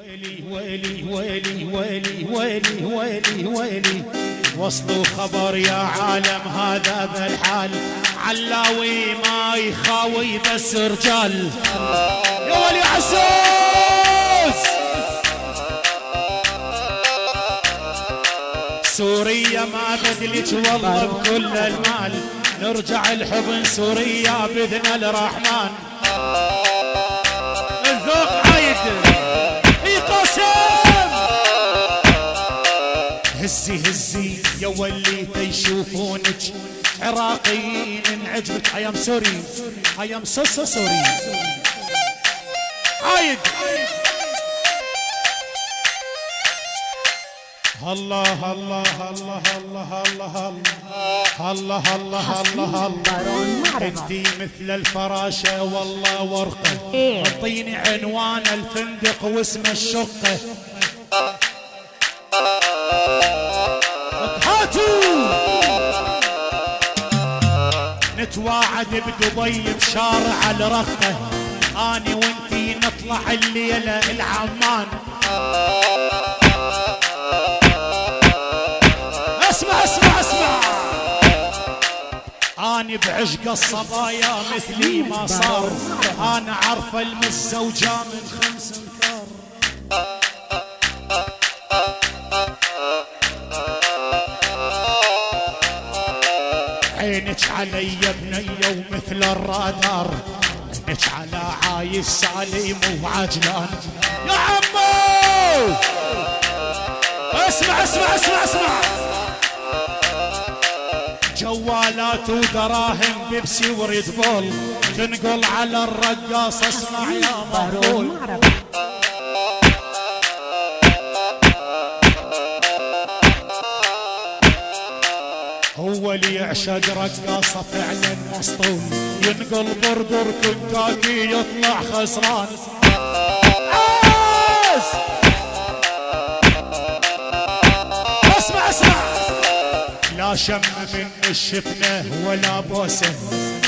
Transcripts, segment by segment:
ويلي ويلي ويلي ويلي ويلي ويلي ويلي وصلوا خبر يا عالم هذا بالحال علاوي ما يخاوي بس رجال يا ولي عسوس سوريا ما بدلك والله بكل المال نرجع الحضن سوريا بإذن الرحمن الذوق عايد قاسم هزي هزي يا ولي تيشوفونك عراقيين انعجبك I am sorry I am so sorry عايد الله الله الله الله الله الله الله الله الله انتي مثل الفراشة والله ورقة اعطيني عنوان الفندق واسم الشقة هاتوا نتواعد بدبي بشارع الرقة اني وانتي نطلع الليلة العمان اسمع اسمع اسمع اني بعشق الصبايا مثلي ما صار انا عارفه المتزوجه من 5 امتار عينك علي بنيه ومثل الرادار عينك على عايش سالم وعجلان يا عمو اسمع اسمع اسمع اسمع جوالات ودراهم بيبسي وريد بول تنقل على الرقاص اسمع يا مقبول هو اللي يعشق رقاصة فعلا مسطول ينقل برجر كنتاكي يطلع خسران اسمع اسمع لا شم من الشفنة ولا بوسة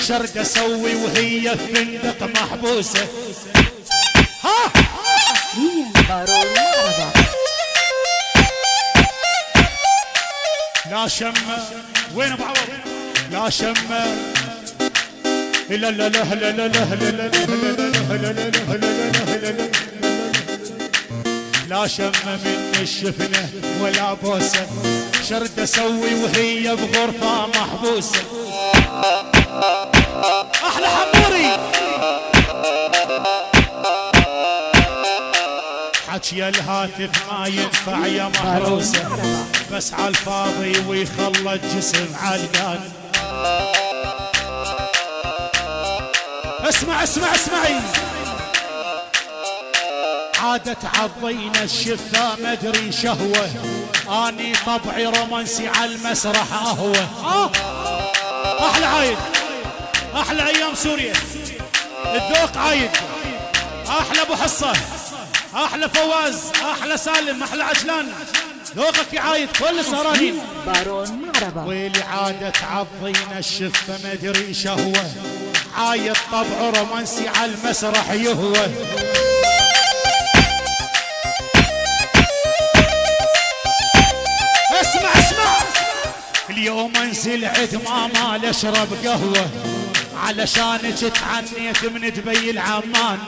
شرد اسوي وهي الفندق محبوسة ها لا شم وين ابو عوض لا شم لا لا لا لا لا لا لا لا لا شم من الشفنة ولا بوسة شرد اسوي وهي بغرفة محبوسة احلى حموري حكي الهاتف ما ينفع يا محروسة بس عالفاضي ويخلى الجسم علقان اسمع اسمع اسمعي عادت عضينا الشفة مدري شهوة اني طبعي رومانسي على المسرح اهوى احلى عايد احلى ايام سوريا الذوق عايد احلى ابو حصة احلى فواز احلى سالم احلى عجلان ذوقك يا عايد كل السهرانين بارون معربة ويلي عادت عضينا الشفة مدري شهوة عايد طبعه رومانسي على المسرح يهوى اسمع اسمع اليوم انزل عد ماما اشرب قهوة علشانك تعنيت من دبي العمان